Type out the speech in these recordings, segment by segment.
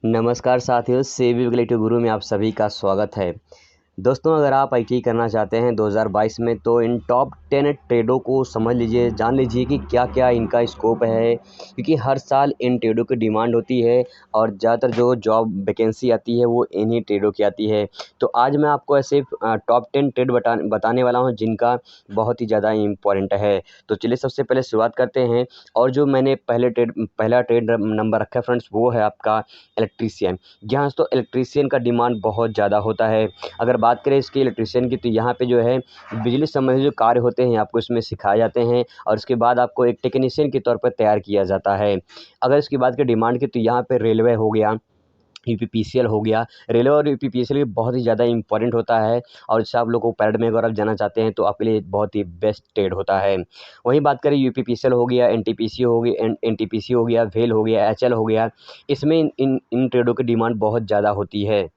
नमस्कार साथियों, सेबी रेगुलेटरी गुरु में आप सभी का स्वागत है। दोस्तों, अगर आप आईटी करना चाहते हैं 2022 में तो इन टॉप 10 ट्रेडों को समझ लीजिए, जान लीजिए कि क्या-क्या इनका स्कोप है, क्योंकि हर साल इन ट्रेडों की डिमांड होती है और ज़्यादातर जो जॉब वैकेंसी आती है वो इन्हीं ट्रेडों की आती है। तो आज मैं आपको ऐसे टॉप 10 ट्रेड बताने वाला हूँ जिनका बहुत ही ज़्यादा इम्पोर्टेंट है। तो चलिए सबसे पहले शुरुआत करते हैं। और जो मैंने पहला ट्रेड नंबर रखा है फ्रेंड्स, वो है आपका इलेक्ट्रीशियन। यहाँ तो इलेक्ट्रीशियन का डिमांड बहुत ज़्यादा होता है। अगर बात करें इसके इलेक्ट्रीशियन की, तो यहाँ पे जो है बिजली संबंधित जो कार्य होते हैं आपको इसमें सिखाए जाते हैं और उसके बाद आपको एक टेक्नीशियन के तौर पर तैयार किया जाता है। अगर इसकी बात करें डिमांड की, तो यहाँ पे रेलवे हो गया, यूपीपीसीएल हो गया। रेलवे और यूपीपीसीएल भी बहुत ही ज़्यादा इंपॉर्टेंट होता है और इससे आप लोग को पैरेड में अगर आप जाना चाहते हैं तो आपके लिए बहुत ही बेस्ट ट्रेड होता है। वहीं बात करें यूपीपीसीएल हो गया, एनटीपीसी हो गई, एनटीपीसी हो गया, वेल हो गया, एचएल हो गया, इसमें इन ट्रेडों की डिमांड बहुत ज़्यादा होती है।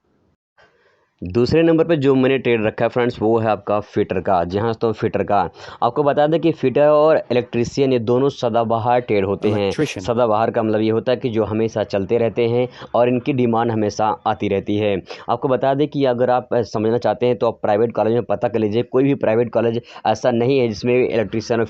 दूसरे नंबर पे जो मैंने ट्रेड रखा है फ्रेंड्स, वो है आपका फिटर का। जी हाँ, तो फिटर का आपको बता दें कि फिटर और इलेक्ट्रीशियन ये दोनों सदाबहार ट्रेड होते हैं। सदाबहार का मतलब ये होता है कि जो हमेशा चलते रहते हैं और इनकी डिमांड हमेशा आती रहती है। आपको बता दें कि अगर आप समझना चाहते हैं तो आप प्राइवेट कॉलेज में पता कर लीजिए, कोई भी प्राइवेट कॉलेज ऐसा नहीं है जिसमें इलेक्ट्रीशियन और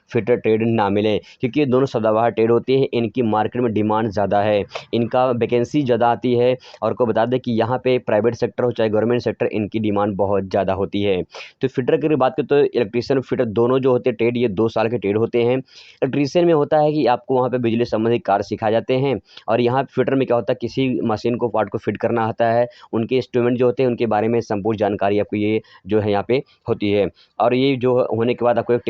फिटर ट्रेड ना मिले, क्योंकि ये दोनों सदाबहार ट्रेड होती है। इनकी मार्केट में डिमांड ज़्यादा है, इनका वैकेंसी ज़्यादा आती है और को बता दें कि यहाँ पे प्राइवेट सेक्टर हो चाहे गवर्नमेंट सेक्टर, इनकी डिमांड बहुत ज़्यादा होती है। तो फिटर की बात करें तो इलेक्ट्रीशियन और फिटर दोनों जो होते हैं ट्रेड, ये 2 साल के ट्रेड होते हैं। इलेक्ट्रीशियन में होता है कि आपको वहाँ पे बिजली संबंधित कार्य सिखाए जाते हैं और यहाँ फिटर में क्या होता है, किसी मशीन को पार्ट को फिट करना आता है, उनके इंस्ट्रूमेंट जो होते हैं उनके बारे में संपूर्ण जानकारी आपको ये जो है यहाँ पे होती है। और ये जो होने के बाद आपको एक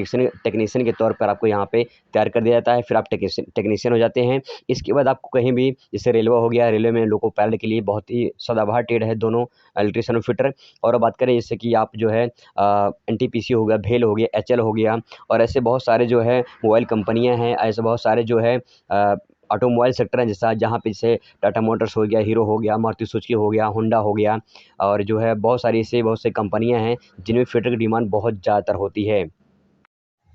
टेक्नीशियन के तौर पर आपको यहाँ पे तैयार कर दिया जाता है, फिर आप टेक्नीशियन हो जाते हैं। इसके बाद आपको कहीं भी, जैसे रेलवे हो गया, रेलवे में लोको पायलट के लिए बहुत ही सदाबहार ट्रेड है दोनों, इलेक्ट्रीशियन और फिटर। और अब बात करें जैसे कि आप जो है एनटीपीसी हो गया, भेल हो गया, एचएल हो गया और ऐसे बहुत सारे जो है मोबाइल कंपनियां हैं, ऐसे बहुत सारे जो है ऑटोमोबाइल सेक्टर है, जैसा जहाँ पे जैसे टाटा मोटर्स हो गया, हीरो हो गया, मारुति सुजुकी हो गया, होंडा हो गया और जो है बहुत सारी ऐसे बहुत सी कंपनियां हैं जिनमें फिटर की डिमांड बहुत ज़्यादातर होती है।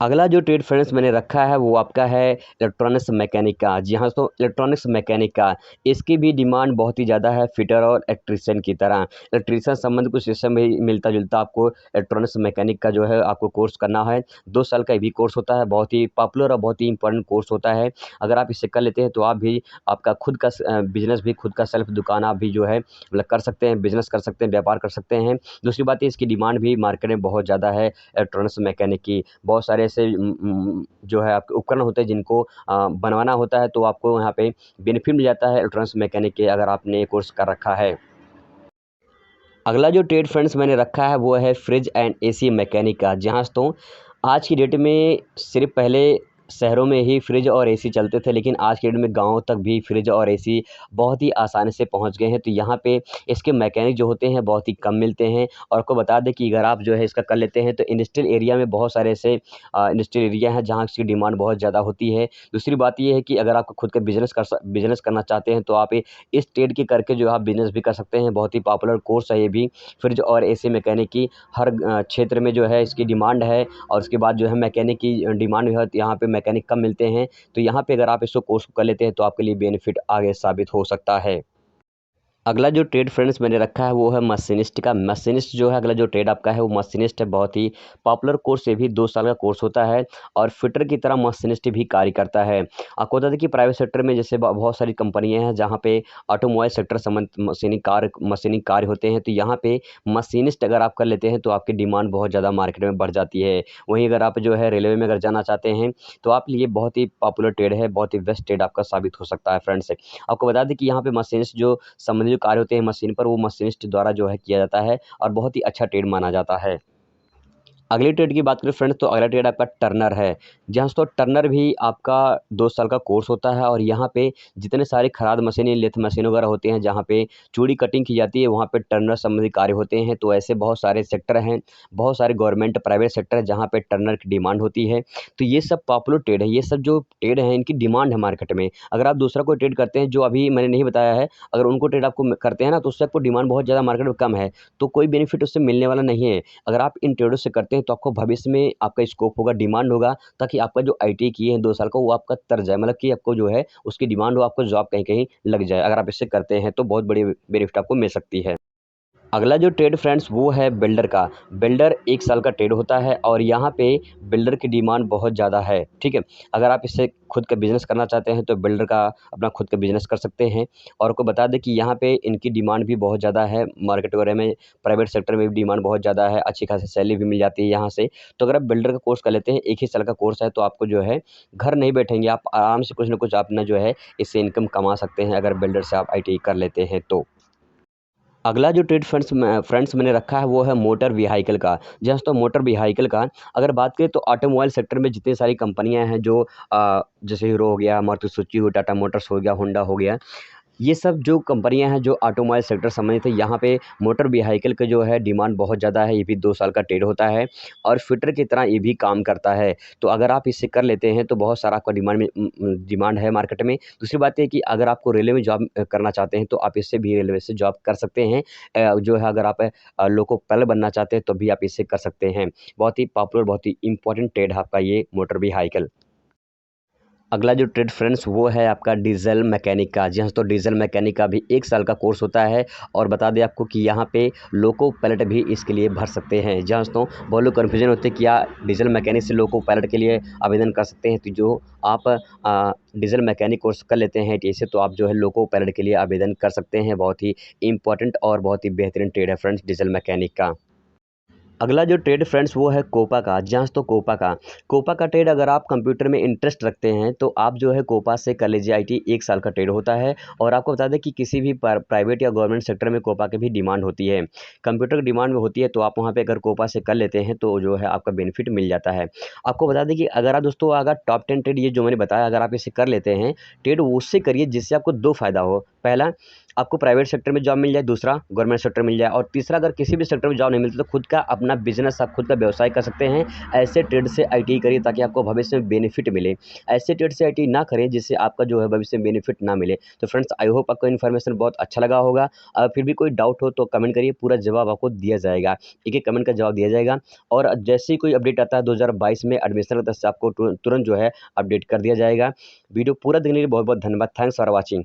अगला जो ट्रेड फ्रेंड्स मैंने रखा है वो आपका है इलेक्ट्रॉनिक्स मैकेनिक का। जी हाँ, तो इलेक्ट्रॉनिक्स मैकेनिक का, इसकी भी डिमांड बहुत ही ज़्यादा है फिटर और इलेक्ट्रीशियन की तरह। इलेक्ट्रीशियन संबंध कुछ सिस्टम भी मिलता जुलता आपको इलेक्ट्रॉनिक्स मैकेनिक का जो है आपको कोर्स करना है। 2 साल का ये भी कोर्स होता है, बहुत ही पॉपुलर और बहुत ही इंपॉर्टेंट कोर्स होता है। अगर आप इसे कर लेते हैं तो आप भी आपका खुद का बिजनेस भी, खुद का सेल्फ दुकान आप भी जो है मतलब कर सकते हैं, बिजनेस कर सकते हैं, व्यापार कर सकते हैं। दूसरी बात है, इसकी डिमांड भी मार्केट में बहुत ज़्यादा है इलेक्ट्रॉनिक्स मैकेनिक की। बहुत सारे ऐसे जो है आपके उपकरण होते हैं जिनको बनवाना होता है, तो आपको यहाँ पे बेनिफिट मिल जाता है इलेक्ट्रॉनिक्स मैकेनिक के, अगर आपने ये कोर्स कर रखा है। अगला जो ट्रेड फ्रेंड्स मैंने रखा है वो है फ्रिज एंड एसी मैकेनिक का। जहाँ तो आज की डेट में सिर्फ पहले शहरों में ही फ्रिज और एसी चलते थे, लेकिन आज की डेट में गाँव तक भी फ्रिज और एसी बहुत ही आसानी से पहुंच गए हैं। तो यहाँ पे इसके मैकेनिक जो होते हैं बहुत ही कम मिलते हैं। और आपको बता दें कि अगर आप जो है इसका कर लेते हैं तो इंडस्ट्रियल एरिया में बहुत सारे ऐसे इंडस्ट्रियल एरिया हैं जहाँ इसकी डिमांड बहुत ज़्यादा होती है। दूसरी बात ये है कि अगर आपको खुद का बिजनेस करना चाहते हैं तो आप इस ट्रेड के करके जो आप बिज़नेस भी कर सकते हैं। बहुत ही पॉपुलर कोर्स है ये भी, फ्रिज और एसी मैकेनिक की। हर क्षेत्र में जो है इसकी डिमांड है और उसके बाद जो है मैकेनिक की डिमांड भी है, तो यहाँ पे मैकेनिक कम मिलते हैं। तो यहाँ पे अगर आप इसको कोर्स कर लेते हैं तो आपके लिए बेनिफिट आगे साबित हो सकता है। अगला जो ट्रेड फ्रेंड्स मैंने रखा है वो है मशीनिस्ट का। मशीनिस्ट जो है, अगला जो ट्रेड आपका है वो मशीनिस्ट है। बहुत ही पॉपुलर कोर्स, ये भी 2 साल का कोर्स होता है और फिटर की तरह मशीनिस्ट भी कार्य करता है। आपको बता दें कि प्राइवेट सेक्टर में जैसे बहुत सारी कंपनियां हैं जहां पे ऑटोमोबाइल सेक्टर संबंधित मशीनिंग कार्य होते हैं, तो यहाँ पे मशीनिस्ट अगर आप कर लेते हैं तो आपकी डिमांड बहुत ज़्यादा मार्केट में बढ़ जाती है। वहीं अगर आप जो है रेलवे में अगर जाना चाहते हैं तो आप लिए बहुत ही पॉपुलर ट्रेड है, बहुत ही बेस्ट ट्रेड आपका साबित हो सकता है फ्रेंड्स। आपको बता दें कि यहाँ पे मशीनिस्ट जो संबंधित जो कार्य होते हैं मशीन पर, वो मशीनिस्ट द्वारा जो है किया जाता है और बहुत ही अच्छा ट्रेड माना जाता है। अगली ट्रेड की बात करें फ्रेंड्स, तो अगला ट्रेड आपका टर्नर है। जहाँ तो टर्नर भी आपका 2 साल का कोर्स होता है और यहाँ पे जितने सारे खराद मशीनें, लेथ मशीन वगैरह होते हैं जहाँ पे चूड़ी कटिंग की जाती है, वहाँ पे टर्नर संबंधी कार्य होते हैं। तो ऐसे बहुत सारे सेक्टर हैं, बहुत सारे गवर्नमेंट प्राइवेट सेक्टर है जहाँ पे टर्नर की डिमांड होती है। तो ये सब पॉपुलर ट्रेड है, ये सब जो ट्रेड है इनकी डिमांड है मार्केट में। अगर आप दूसरा कोई ट्रेड करते हैं जो अभी मैंने नहीं बताया है, अगर उनको ट्रेड आपको करते हैं ना, तो उससे आपको डिमांड बहुत ज़्यादा मार्केट में कम है, तो कोई बेनिफिट उससे मिलने वाला नहीं है। अगर आप इन ट्रेडों से करते हैं हैं तो आपको भविष्य में आपका स्कोप होगा, डिमांड होगा, ताकि आपका जो आईटीआई किए हैं 2 साल का वो आपका तर जाए, मतलब कि आपको जो है उसकी डिमांड हो, आपको जॉब कहीं-कहीं लग जाए। अगर आप इसे करते हैं तो बहुत बड़ी बेनिफिट आपको मिल सकती है। अगला जो ट्रेड फ्रेंड्स वो है बिल्डर का। बिल्डर 1 साल का ट्रेड होता है और यहाँ पे बिल्डर की डिमांड बहुत ज़्यादा है, ठीक है? अगर आप इससे खुद का बिज़नेस करना चाहते हैं तो बिल्डर का अपना खुद का बिज़नेस कर सकते हैं। और आपको बता दें कि यहाँ पे इनकी डिमांड भी बहुत ज़्यादा है, मार्केट वगैरह में, प्राइवेट सेक्टर में भी डिमांड बहुत ज़्यादा है, अच्छी खासी सैलरी भी मिल जाती है यहाँ से। तो अगर आप बिल्डर का कोर्स कर लेते हैं, 1 ही साल का कोर्स है, तो आपको जो है घर नहीं बैठेंगे, आप आराम से कुछ न कुछ अपना जो है इससे इनकम कमा सकते हैं, अगर बिल्डर से आप आईटीआई कर लेते हैं तो। अगला जो ट्रेड फ्रेंड्स मैंने रखा है वो है मोटर व्हीकल का। जी हाँ, तो मोटर व्हीकल का अगर बात करें तो ऑटोमोबाइल सेक्टर में जितनी सारी कंपनियां हैं जो जैसे हीरो हो गया, मारुति सुजुकी हो, टाटा मोटर्स हो गया, होंडा हो गया, ये सब जो कंपनियां हैं जो ऑटोमोबाइल सेक्टर संबंधित है, यहाँ पे मोटर व्हीकल का जो है डिमांड बहुत ज़्यादा है। ये भी 2 साल का ट्रेड होता है और फिटर की तरह ये भी काम करता है। तो अगर आप इसे कर लेते हैं तो बहुत सारा आपका डिमांड है मार्केट में। दूसरी बात ये कि अगर आपको रेलवे में जॉब करना चाहते हैं तो आप इससे भी रेलवे से जॉब कर सकते हैं। जो है अगर आप लोको पायलट बनना चाहते हैं तो भी आप इससे कर सकते हैं। बहुत ही पॉपुलर, बहुत ही इंपॉर्टेंट ट्रेड है आपका ये मोटर व्हीकल। अगला जो ट्रेड फ्रेंड्स वो है आपका डीजल मैकेनिक का। जी हाँ, तो डीजल मैकेनिक का भी 1 साल का कोर्स होता है और बता दें आपको कि यहाँ पे लोको पायलट भी इसके लिए भर सकते हैं। जी हाँ दोस्तों, बहुत लोग कन्फ्यूजन होते हैं कि क्या डीजल मैकेनिक से लोको पायलट के लिए आवेदन कर सकते हैं। तो जो आप डीजल मैकेनिक कोर्स कर लेते हैं टी से, तो आप जो है लोको पायलट के लिए आवेदन कर सकते हैं। बहुत ही इंपॉर्टेंट और बहुत ही बेहतरीन ट्रेड है फ्रेंड्स डीजल मैकेनिक का। अगला जो ट्रेड फ्रेंड्स वो है कोपा का। जी हाँ, तो कोपा का ट्रेड अगर आप कंप्यूटर में इंटरेस्ट रखते हैं तो आप जो है कोपा से कर लीजिए। आईटी 1 साल का ट्रेड होता है और आपको बता दें कि किसी भी प्राइवेट या गवर्नमेंट सेक्टर में कोपा की भी डिमांड होती है। कंप्यूटर की डिमांड में होती है तो आप वहाँ पे अगर कोपा से कर लेते हैं तो जो है आपका बेनिफिट मिल जाता है। आपको बता दें कि अगर आप दोस्तों अगर टॉप 10 ट्रेड ये जो मैंने बताया अगर आप इसे कर लेते हैं, ट्रेड उससे करिए जिससे आपको 2 फ़ायदा हो। पहला, आपको प्राइवेट सेक्टर में जॉब मिल जाए, दूसरा गवर्नमेंट सेक्टर मिल जाए, और तीसरा अगर किसी भी सेक्टर में जॉब नहीं मिलती तो खुद का अपना बिजनेस, आप खुद का व्यवसाय कर सकते हैं। ऐसे ट्रेड से आईटीआई करिए ताकि आपको भविष्य में बेनिफिट मिले। ऐसे ट्रेड से आईटीआई ना करें जिससे आपका जो है भविष्य में बेनिफिट ना मिले। तो फ्रेंड्स, आई होप आपको इन्फॉर्मेशन बहुत अच्छा लगा होगा। फिर भी कोई डाउट हो तो कमेंट करिए, पूरा जवाब आपको दिया जाएगा। एक एक कमेंट का जवाब दिया जाएगा और जैसे ही कोई अपडेट आता है 2022 में एडमिशन का, तब से आपको तुरंत जो है अपडेट कर दिया जाएगा। वीडियो पूरा देखने के लिए बहुत बहुत धन्यवाद। Thanks for watching.